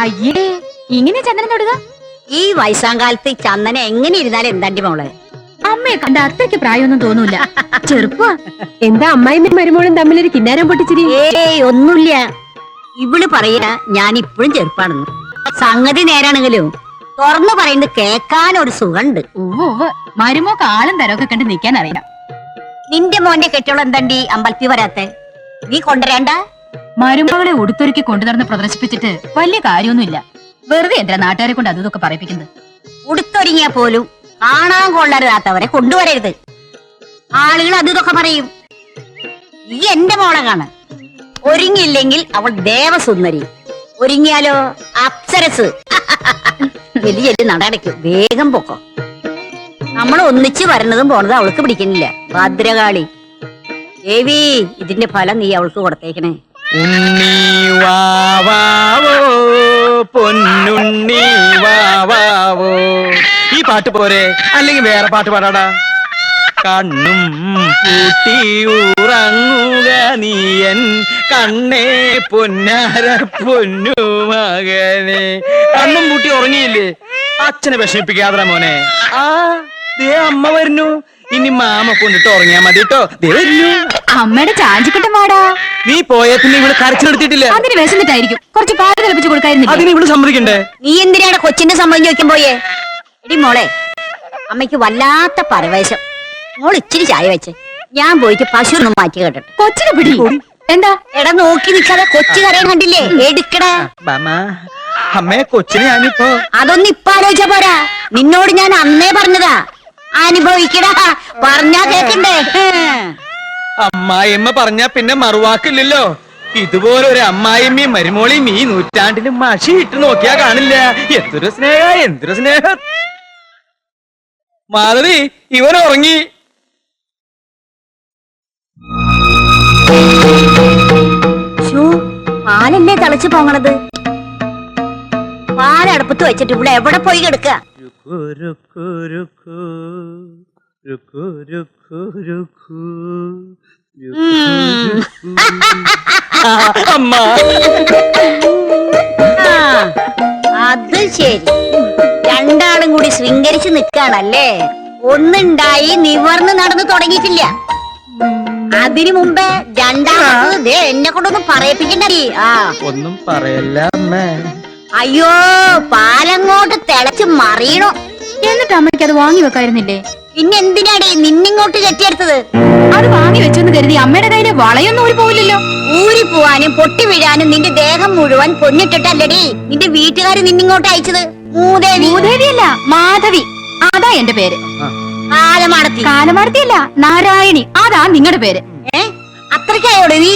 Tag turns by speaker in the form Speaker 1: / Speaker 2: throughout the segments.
Speaker 1: അയ്യേ, ഇങ്ങനെ ചന്ദനം തൊടുക?
Speaker 2: ഈ വയസ്സാങ്കാലത്ത് ചന്ദന എങ്ങനെ ഇരുന്നാലും എന്താണ്ടി മോളെ?
Speaker 1: അമ്മയെ കണ്ട അത്രയ്ക്ക് പ്രായമൊന്നും തോന്നൂല, ചെറുപ്പ.
Speaker 3: എന്താ അമ്മായിമ്മയും മരുമോളും തമ്മിലൊരു കിന്നാരം പൊട്ടിച്ചിരി?
Speaker 2: ഏയ് ഒന്നുമില്ല. ഇവള് പറയാ ഞാൻ ഇപ്പോഴും ചെറുപ്പാണെന്ന്. സംഗതി നേരാണെങ്കിലും തുറന്നു പറയുന്നത് കേക്കാൻ ഒരു സുഖമുണ്ട്.
Speaker 1: മരുമോ കാലം തരമൊക്കെ കണ്ട് നിക്കാൻ അറിയാം.
Speaker 2: നിന്റെ മോന്റെ കെട്ടോളം എന്താണ്ടി അമ്പലത്തിൽ വരാത്തെ? നീ കൊണ്ടുവരേണ്ട.
Speaker 1: മരുമകളെ ഉടുത്തൊരുക്കി കൊണ്ടുനടന്ന് പ്രദർശിപ്പിച്ചിട്ട് വലിയ കാര്യമൊന്നുമില്ല. വെറുതെ എന്താ നാട്ടുകാരെ കൊണ്ട് അതൊക്കെ പറയിപ്പിക്കുന്നത്?
Speaker 2: ഉടുത്തൊരുങ്ങിയാ പോലും കാണാൻ കൊള്ളരുതാത്തവരെ കൊണ്ടുവരരുത്. ആളുകൾ അതൊക്കെ പറയും. ഈ എന്റെ മോളെ കാണ, ഒരുങ്ങിയില്ലെങ്കിൽ അവൾ ദേവസുന്ദരി, ഒരുങ്ങിയാലോ അപ്സരസ്. എലി എലി നടക്കും, വേഗം പൊക്കോ. നമ്മൾ ഒന്നിച്ച് വരണതും പോണതും അവൾക്ക് പിടിക്കുന്നില്ല. ഭദ്രകാളി ദേവി, ഇതിന്റെ ഫലം നീ അവൾക്ക് കൊടുത്തേക്കണേ.
Speaker 4: ഉണ്ണി വാവാവോ പൊന്നുണ്ണി വാവാവോ. ഈ പാട്ട് പോരെ, അല്ലെങ്കിൽ വേറെ പാട്ട് പാടാടാ. കണ്ണും പൂട്ടി ഉറങ്ങുക നീയൻ കണ്ണേ പൊന്നാര പൊന്നു മകനെ. കണ്ണും പൂട്ടി ഉറങ്ങിയില്ലേ? അച്ഛനെ വിഷമിപ്പിക്കാതെ മോനെ. ആ ദേ അമ്മ വരുന്നു. ഇനി മാമ കൊണ്ടിട്ട് ഉറങ്ങിയാ മതി കേട്ടോ. ദേ വരുന്നു
Speaker 1: അമ്മയുടെ ചാഞ്ചിക്കട്ടം വാടാ.
Speaker 4: നീ പോയ പിന്നെ ഇവിടെ കരച്ചിലെടുത്തിട്ടില്ല.
Speaker 1: അതിന് വിശന്നിട്ടായിരിക്കും, കുറച്ച് പാല് തിളപ്പിച്ച് കൊടുക്കായിരുന്നില്ല?
Speaker 4: അതിന് ഇവിടെ സമ്മതിക്കണ്ടേ?
Speaker 2: നീ എന്തിനാണ് കൊച്ചിന്റെ സംഭവം ചോദിക്കാൻ പോയേ? എടി മോളെ, അമ്മയ്ക്ക് വല്ലാത്ത പരവേശം. മോൾ ഇച്ചിരി ചായ വെച്ച് ഞാൻ പോയിട്ട് പശുവൊന്നും മാറ്റി കേട്ടിട്ട്.
Speaker 1: കൊച്ചിനെ പിടി. എന്താ
Speaker 2: എടാ നോക്കി നിൽക്കാതെ കൊച്ചു കരയാൻ കണ്ടില്ലേ? എടുക്കടാ.
Speaker 4: അമ്മേ, കൊച്ചിനെ ഞാനിപ്പോ
Speaker 2: അതൊന്നും ഇപ്പൊ ആലോചിച്ച പോരാ. നിന്നോട് ഞാൻ അന്നേ പറഞ്ഞതാ, അനുഭവിക്കടാ. പറഞ്ഞാ കേക്കണ്ടേ?
Speaker 4: അമ്മായിയമ്മ പറഞ്ഞാ പിന്നെ മറുവാക്കില്ലല്ലോ. ഇതുപോലെ ഒരു അമ്മായിയമ്മയും മരുമോളിയും ഈ നൂറ്റാണ്ടിന് മഷി ഇട്ട് നോക്കിയാ കാണില്ല. എന്തൊരു സ്നേഹ, എന്തൊരു സ്നേഹം. മാധവി, ഇവൻ ഉറങ്ങി.
Speaker 2: പാലല്ലേ തിളച്ചു പോങ്ങണത്? പാലടുപ്പത്ത് വെച്ചിട്ട് ഇവിടെ എവിടെ പോയി കിടക്ക? അത് ശരി, രണ്ടാളും കൂടി ശൃംഗരിച്ച് നിൽക്കാണല്ലേ? ഒന്നുണ്ടായി നിവർന്ന് നടന്നു തുടങ്ങിയിട്ടില്ല. അതിനു മുമ്പേ രണ്ടാമത് എന്നെ കൊണ്ടൊന്നും പറയിപ്പിക്കണ്ടേ?
Speaker 4: ഒന്നും പറയല്ല അമ്മേ.
Speaker 2: അയ്യോ, പാലങ്ങോട്ട് തിളച്ച് മറിയണോ.
Speaker 1: എന്നിട്ട് അമ്മയ്ക്ക് അത് വാങ്ങി വെക്കായിരുന്നില്ലേ?
Speaker 2: പിന്നെ എന്തിനാടി നിന്നിങ്ങോട്ട് കെട്ടിയെടുത്തത്?
Speaker 1: അത് വാങ്ങി വെച്ചെന്ന് കരുതി അമ്മയുടെ കയ്യിലെ വളയൊന്നും ഊരി പോവില്ലല്ലോ.
Speaker 2: ഊരി പോവാനും പൊട്ടി വീഴാനും നിന്റെ ദേഹം മുഴുവൻ പൊന്നിട്ടിട്ടല്ലടി നിന്റെ വീട്ടുകാര് നിന്നിങ്ങോട്ട് അയച്ചത്.
Speaker 1: മൂദേവിയല്ല, മാധവി. അതാ എന്റെ പേര്.
Speaker 2: കാലമാടത്തി.
Speaker 1: കാലമാടത്തിയല്ല, നാരായണി. അതാ നിങ്ങളുടെ പേര്.
Speaker 2: അത്രയ്ക്കായോടെ നീ?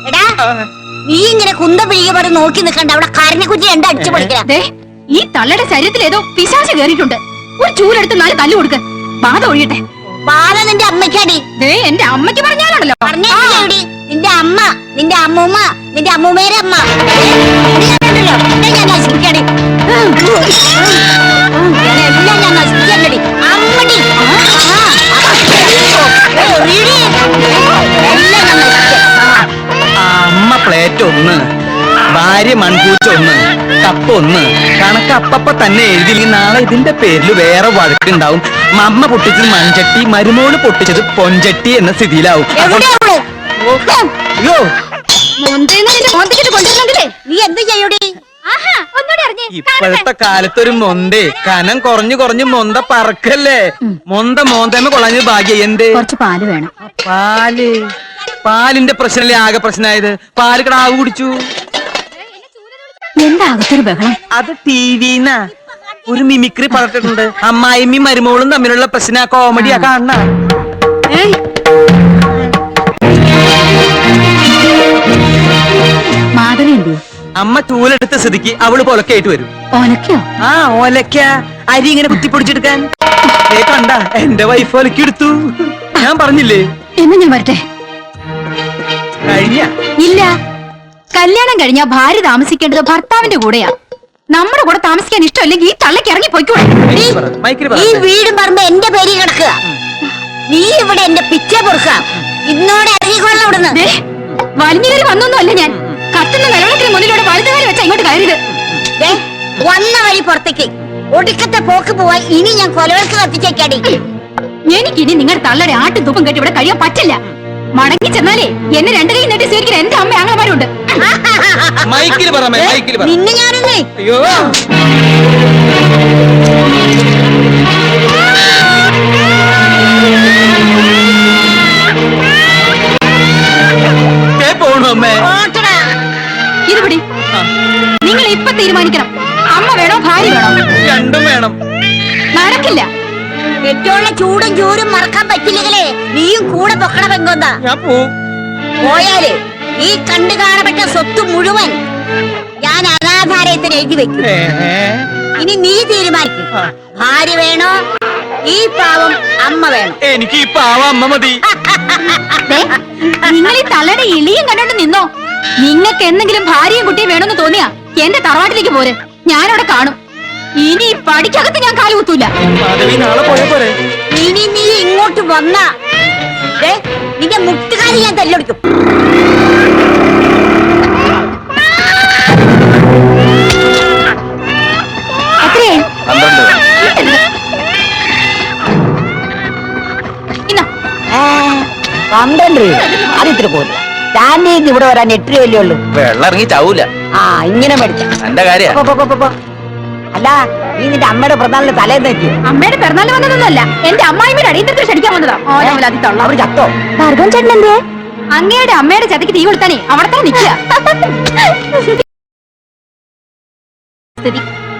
Speaker 2: എടാ, നീ ഇങ്ങനെ കുന്ത പിഴിക പോലെ നോക്കി നിൽക്കണ്ട. അവിടെ കരഞ്ഞ കുറ്റി എന്താ അടിച്ചു പൊളിക്കണേ?
Speaker 1: ഈ തള്ളയുടെ ശരീരത്തിൽ ഏതോ പിശാച് കയറിയിട്ടുണ്ട്. ഒരു ചൂലെടുത്ത് 4 തല്ലു കൊടുക്ക്, ബാധ ഒഴിയട്ടെ.
Speaker 2: ബാധ നിന്റെ അമ്മയ്ക്കാടി.
Speaker 1: എന്റെ അമ്മയ്ക്ക് പറഞ്ഞാലുണ്ടല്ലോ.
Speaker 2: പറഞ്ഞേടി, നിന്റെ അമ്മ, നിന്റെ അമ്മൂമ്മ, നിന്റെ അമ്മൂമ്മേരെ അമ്മ. ഞാൻ നശിപ്പിക്കടി, എല്ലാം ഞാൻ നശിപ്പിക്കടി. അമ്മടി
Speaker 4: അമ്മ പ്ലേറ്റ് 1, ഭാര്യ മൺപൂച്ച 1, കപ്പ് 1. കണക്ക് അപ്പപ്പ തന്നെ എഴുതി. നാളെ ഇതിന്റെ പേരിൽ വേറെ വഴക്കുണ്ടാവും. അമ്മ പൊട്ടിച്ചത് മൺചട്ടി, മരുമോള് പൊട്ടിച്ചത് പൊൻചട്ടി എന്ന സ്ഥിതിയിലാവും. അയ്യോ,
Speaker 2: നീ എന്ത് ചെയ്യൂടി?
Speaker 4: ഇപ്പോഴത്തെ കാലത്തൊരു മൊന്തേ കനം കുറഞ്ഞു കുറഞ്ഞു മൊന്ത പറക്കല്ലേ. മോന്തമ്മ കൊള്ളാഞ്ഞത് ഭാഗ്യ. എന്ത്?
Speaker 1: കുറച്ച് പാല് വേണം.
Speaker 4: പാലിന്റെ പ്രശ്നല്ലേ ആകെ പ്രശ്നമായത്? പാല് കിടാവ് കുടിച്ചു.
Speaker 1: എന്താ അകത്തൊരു ബഹളം?
Speaker 4: അത് ടിവിന്നാ ഒരു മിമിക്രി പറഞ്ഞിട്ടുണ്ട്. അമ്മായിമ്മയും മരുമോളും തമ്മിലുള്ള പ്രശ്ന കോമഡിയാ കാണണ.
Speaker 1: മാധവി എന്ത്?
Speaker 4: അമ്മ ചൂലെടുത്ത സ്ഥിതിക്ക് അവള് പൊലക്കായിട്ട് വരും.
Speaker 1: ഓലക്കോ?
Speaker 4: ആ ഓലക്ക, അരി ഇങ്ങനെ കുത്തിപ്പൊടിച്ചെടുക്കാൻ. കണ്ട എന്റെ വൈഫ് ഒലക്കെടുത്തു. ഞാൻ പറഞ്ഞില്ലേ?
Speaker 1: എന്ന് ഞാൻ വരട്ടെ.
Speaker 4: കഴിഞ്ഞ
Speaker 1: ഇല്ല, കല്യാണം കഴിഞ്ഞാ ഭാര്യ താമസിക്കേണ്ടത് ഭർത്താവിന്റെ കൂടെയാ. നമ്മുടെ കൂടെ താമസിക്കാൻ ഇഷ്ടമല്ലെങ്കിൽ ഈ തള്ളക്ക് ഇറങ്ങി പോയിക്കൂടെ?
Speaker 2: ഈ വീടും പറമ്പ് എന്റെ പേരിൽ കിടക്കുക. നീ ഇവിടെ എന്റെ പിച്ച പൊറുക്ക. ഇന്നോടെ ഇറങ്ങിക്കൊള്ളാം ഇവിടുന്ന്.
Speaker 1: വലിഞ്ഞു കയറി വന്നൊന്നും അല്ല ഞാൻ. കത്തുന്ന നിലവിളക്കിന് മുന്നിലൂടെ വലുതുകാരി വെച്ചാ ഇങ്ങോട്ട് കയറിയത്.
Speaker 2: ദേ, വന്ന വഴി പുറത്തേക്ക് ഒടുക്കത്തെ പോക്ക് പോവാൻ ഇനി ഞാൻ കൊലവർക്ക് കത്തിച്ചേക്കാടി.
Speaker 1: എനിക്കിനി നിങ്ങളുടെ തള്ളയുടെ ആട്ടും തൂക്കം കെട്ടി ഇവിടെ കഴിയാൻ പറ്റില്ല. മടങ്ങി ചെന്നാലേ എന്നെ രണ്ടു കൈ നീട്ടി സ്വീകരിക്കുന്ന എന്റെ അമ്മ ആങ്ങളമാരുണ്ട്.
Speaker 4: മൈക്കിൽ പറ മൈക്കിൽ പറ.
Speaker 2: നിന്നെ ഞാനല്ലേ
Speaker 4: അയ്യോ പോണു അമ്മേ.
Speaker 2: ഓട്ടടാ.
Speaker 1: ഇത് പിടി. നിങ്ങൾ ഇപ്പൊ തീരുമാനിക്കണം, അമ്മ വേണോ ഭാര്യ വേണോ?
Speaker 4: രണ്ടും വേണം.
Speaker 1: നടക്കില്ല.
Speaker 2: ഏറ്റവും ചൂടും ചൂരും മറക്കാൻ പറ്റില്ലെങ്കിലേ നീയും കൂടെ പൊക്കണ പെങ്കോന്താ.
Speaker 4: ഞാൻ പോവും.
Speaker 2: പോയാല് ഈ കണ്ടു കാണപ്പെട്ട സ്വത്ത് മുഴുവൻ ഞാൻ അനാഥാലയത്തിന് എഴുതി വെക്കും. ഇനി നീ തീരുമാനിക്കും, ഭാര്യ വേണോ ഈ പാവം അമ്മ വേണം?
Speaker 4: എനിക്ക് ഈ പാവ അമ്മ മതി.
Speaker 1: നിങ്ങൾ ഈ തള്ളയുടെ ഇളിയും കണ്ടോണ്ട് നിന്നോ. നിങ്ങൾക്ക് എന്തെങ്കിലും ഭാര്യയും കുട്ടിയും വേണമെന്ന് തോന്നിയാ എന്റെ തറവാട്ടിലേക്ക് പോരെ, ഞാനവിടെ കാണും. ഇനി ഈ പടിക്കകത്ത് ഞാൻ കാലുകുത്തൂല.
Speaker 4: നാളെ പോയാ പോരെ.
Speaker 2: ഇനി നീ ഇങ്ങോട്ട് വന്നാ നിന്റെ മുട്ടുകാരി ഞാൻ തല്ലൊടിക്കും.
Speaker 1: എത്രേ?
Speaker 4: 12.
Speaker 1: ഇന്നാ
Speaker 2: 12 രൂപ അത് ഇത്ര പോലും. സ്റ്റാൻഡിൽ ഇവിടെ വരാൻ 8 രൂപയല്ലേ ഉള്ളൂ.
Speaker 4: വെള്ളം ഇറങ്ങി ചാവൂല.
Speaker 2: ആ ഇങ്ങനെ മേടിച്ച
Speaker 4: എന്റെ കാര്യം.
Speaker 2: അല്ല നീ നിന്റെ അമ്മയുടെ പ്രധാന തലേന്ന് തെറ്റി.
Speaker 1: അമ്മയുടെ പിറന്നാൾ വന്നതൊന്നുമല്ല, എന്റെ അമ്മായിമ്മയുടെ അടിയന്തരത്തിൽ ക്ഷണിക്കാൻ വന്നതാ.
Speaker 2: അവർ ചത്തോ?
Speaker 1: ഭാർഗവൻ ചേട്ടൻ എന്തേ? അങ്ങയുടെ അമ്മയുടെ ചതിക്ക് തീ കൊടുത്താനേ അവിടെ തന്നെ നിൽക്കുക.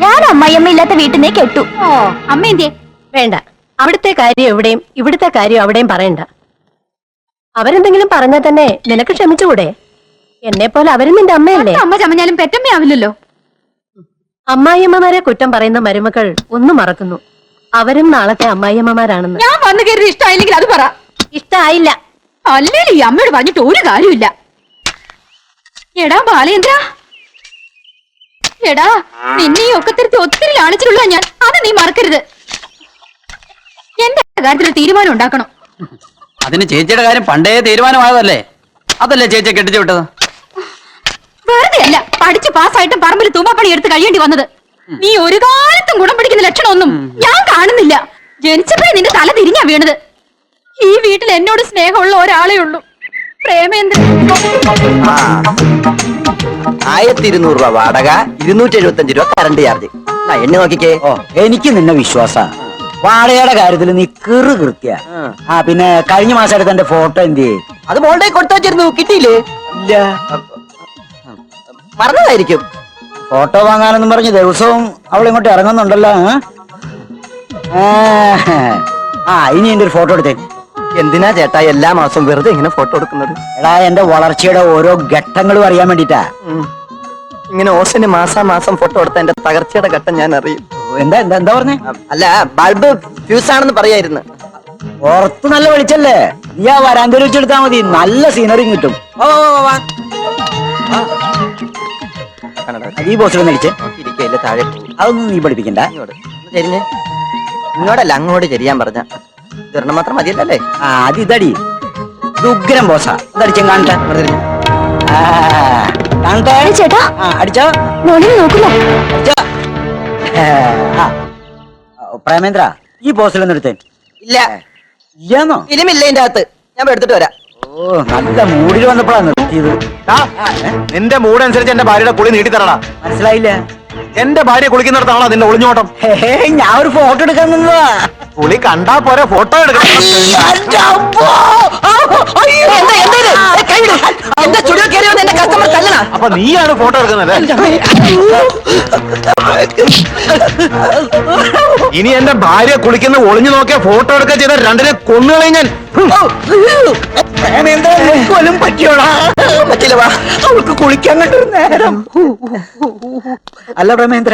Speaker 1: ഞാൻ അമ്മായിയമ്മ ഇല്ലാത്ത വീട്ടിൽ നിന്ന് കെട്ടു. ഓ അമ്മ എന്തേ?
Speaker 3: വേണ്ട, അവിടുത്തെ കാര്യം എവിടെയും ഇവിടുത്തെ കാര്യം അവിടെയും പറയണ്ട. അവരെന്തെങ്കിലും പറഞ്ഞാൽ തന്നെ നിനക്ക് ക്ഷമിച്ചുകൂടെ? എന്നെ പോലെ അവരും നിന്റെ അമ്മയല്ലേ?
Speaker 1: അമ്മ ചമഞ്ഞാലും പെറ്റമ്മയാവില്ലല്ലോ.
Speaker 3: അമ്മായിയമ്മമാരെ കുറ്റം പറയുന്ന മരുമക്കൾ ഒന്നും മറക്കുന്നു, അവരും നാളത്തെ അമ്മായിയമ്മമാരാണെന്ന്.
Speaker 1: ഞാൻ വന്നു കയറി ഇഷ്ടമായില്ലെങ്കിൽ അത് പറ.
Speaker 3: ഇഷ്ടായില്ല.
Speaker 1: അല്ലേലും ഈ അമ്മയോട് പറഞ്ഞിട്ട് ഒരു കാര്യമില്ല. എടാ ബാലേന്ദ്ര, എടാ നിന്നെ ഈ ഒക്കത്തിരുത്തി ഒത്തിരി ലാളിച്ചിട്ടുള്ള ഞാൻ, അത് നീ മറക്കരുത്. എന്റെ കാര്യത്തിൽ തീരുമാനം ഉണ്ടാക്കണം.
Speaker 4: അതിന് ചേച്ചിയുടെ കാര്യം പണ്ടേ തീരുമാനമായതല്ലേ, അതല്ലേ ചേച്ചിയെ കെട്ടിച്ചു വിട്ടത്?
Speaker 1: വെറുതെ അല്ല പഠിച്ച് പാസ്സായിട്ടും പറമ്പിൽ തൂമ്പാപ്പണി എടുത്ത് കഴിയേണ്ടി വന്നത്. നീ ഒരു കാലത്തും ഗുണം പിടിക്കുന്ന ലക്ഷണമൊന്നും ഞാൻ കാണുന്നില്ല. ജനിച്ചപ്പോഴേ നിന്റെ തല തിരിഞ്ഞാ വീണത്. ഈ വീട്ടിൽ എന്നോട് സ്നേഹമുള്ള ഒരാളേ ഉള്ളൂ, പ്രേമേന്ദ്രൻ.
Speaker 5: 1200 രൂപ വാടക, 275 രൂപ കറണ്ട് ചാർജ്. എന്നെ നോക്കിക്കേ. എനിക്ക് നിന്നെ വിശ്വാസ. വാടകയുടെ കാര്യത്തിൽ നീ കൃത്യ. പിന്നെ കഴിഞ്ഞ മാസം എടുത്ത എന്റെ ഫോട്ടോ എന്ത് ചെയ്യേ? അത് മോളുടെ കൊടുത്തു വെച്ചിരുന്നു, കിട്ടിയില്ലേ? ഇല്ല, മറന്നതായിരിക്കും. ഫോട്ടോ വാങ്ങാനെന്നും പറഞ്ഞ് ദിവസവും അവൾ ഇങ്ങോട്ട് ഇറങ്ങുന്നുണ്ടല്ലോ. ഇനി എന്റെ ഒരു ഫോട്ടോ എടുത്തേ. എന്തിനാ ചേട്ടാ എല്ലാ മാസവും വെറുതെ ഇങ്ങനെ ഫോട്ടോ എടുക്കുന്നത്? എടാ എന്റെ വളർച്ചയുടെ ഓരോ ഘട്ടങ്ങളും അറിയാൻ വേണ്ടിട്ടാ. ഇങ്ങനെ ഓസിന് മാസം ഫോട്ടോ എടുത്ത എന്റെ തകർച്ചയുടെ ഘട്ടം ഞാൻ അറിയും. എന്താ പറഞ്ഞേ? അല്ല, ബൾബ് ഫ്യൂസ് ആണെന്ന് പറയായിരുന്നു. പുറത്ത് നല്ല വെളിച്ചല്ലേ, നീ ആ വരാന്തയിൽ വെച്ചെടുത്താ മതി, നല്ല സീനറി കിട്ടും. ഈ ബോസിലൊന്നും അടിച്ചേ താഴെ. അതൊന്നും നീ പഠിപ്പിക്കണ്ട. ഇങ്ങോട്ടല്ല അങ്ങോട്ട് ചെരിയാൻ പറഞ്ഞ ഇതൊരെണ്ണം മാത്രം മതിയല്ലേ? അത് ഇതടി, ഇത് ഉഗ്രം ബോസാ. ഇതടിച്ചും കാണട്ടെ. കാണട്ടെ ചേട്ടാ. അടിച്ചോ നോക്കുമോ? അടിച്ചോ. പ്രേമേന്ദ്ര, ഈ ബോസിലൊന്നും എടുത്തേ? ഇല്ല. ഇല്ലാന്നോ? ഫിലിമില്ല ഇതിന്റെ അകത്ത്, ഞാൻ എടുത്തിട്ട് വരാം. ഓ, നല്ല മൂഡിൽ വന്നപ്പോഴാണ് നിർത്തിയത്.
Speaker 6: നിന്റെ മൂഡ് അനുസരിച്ച് എന്റെ ഭാര്യയുടെ കുളി നീട്ടിത്തരണ.
Speaker 5: മനസ്സിലായില്ല?
Speaker 6: എന്റെ ഭാര്യ കുളിക്കുന്നിടത്താണോ നിന്റെ ഒളിഞ്ഞോട്ടം?
Speaker 5: ഞാൻ ഒരു ഫോട്ടോ എടുക്കാൻ നിന്നതാ.
Speaker 6: കുളി കണ്ടാ പോരെ, ഫോട്ടോ എടുക്കണം. അപ്പൊ നീയാണ് ഫോട്ടോ എടുക്കുന്നത്? ഇനി എന്റെ ഭാര്യ കുളിക്കുന്ന ഒളിഞ്ഞു നോക്കിയ ഫോട്ടോ എടുക്കാൻ ചെയ്ത രണ്ടിനെ കൊന്നുകളയും ഞാൻ.
Speaker 5: കൊല്ലും പറ്റിയോടാ? പറ്റില്ല, വാ, അവൾക്ക് കുളിക്കാൻ കണ്ടൊരു നേരം. അല്ല പ്രേമേന്ദ്ര,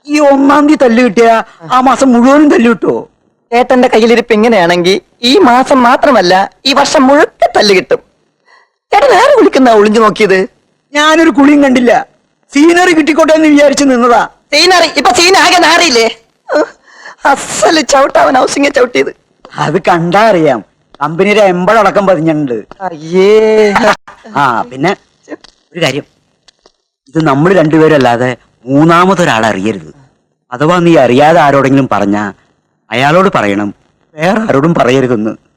Speaker 5: ഈ 1-ാം തീയതി തല്ലു കിട്ടിയ ആ മാസം മുഴുവനും തല്ലു കിട്ടുമോ?
Speaker 7: ഏട്ടന്റെ കയ്യിലിരിപ്പ് ഇങ്ങനെയാണെങ്കിൽ ഈ മാസം മാത്രമല്ല ഈ വർഷം മുഴുക്കെ തല്ല് കിട്ടും. ചേട്ടൻ നേരെ വിളിക്കുന്ന ഒളിഞ്ഞു നോക്കിയത്?
Speaker 5: ഞാനൊരു കുളിയും കണ്ടില്ല, സീനറി കിട്ടിക്കോട്ടെ എന്ന് വിചാരിച്ചു നിന്നതാ.
Speaker 7: സീനറി ഇപ്പൊ സീനാകെ നാറിയില്ലേ? അസല് ചവിട്ടാവൻ ഹൗസിംഗ് ചവിട്ടിയത്.
Speaker 5: അത് കണ്ടാ അറിയാം, കമ്പനിയുടെ എമ്പടക്കം പതിഞ്ഞിട്ടുണ്ട്.
Speaker 7: അയ്യേ.
Speaker 5: പിന്നെ ഒരു കാര്യം, ഇത് നമ്മൾ രണ്ടുപേരും അല്ലാതെ മൂന്നാമതൊരാൾ അറിയരുത്. അഥവാ നീ അറിയാതെ ആരോടെങ്കിലും പറഞ്ഞാ അയാളോട് പറയണം വേറെ ആരോടും പറയരുതെന്ന്.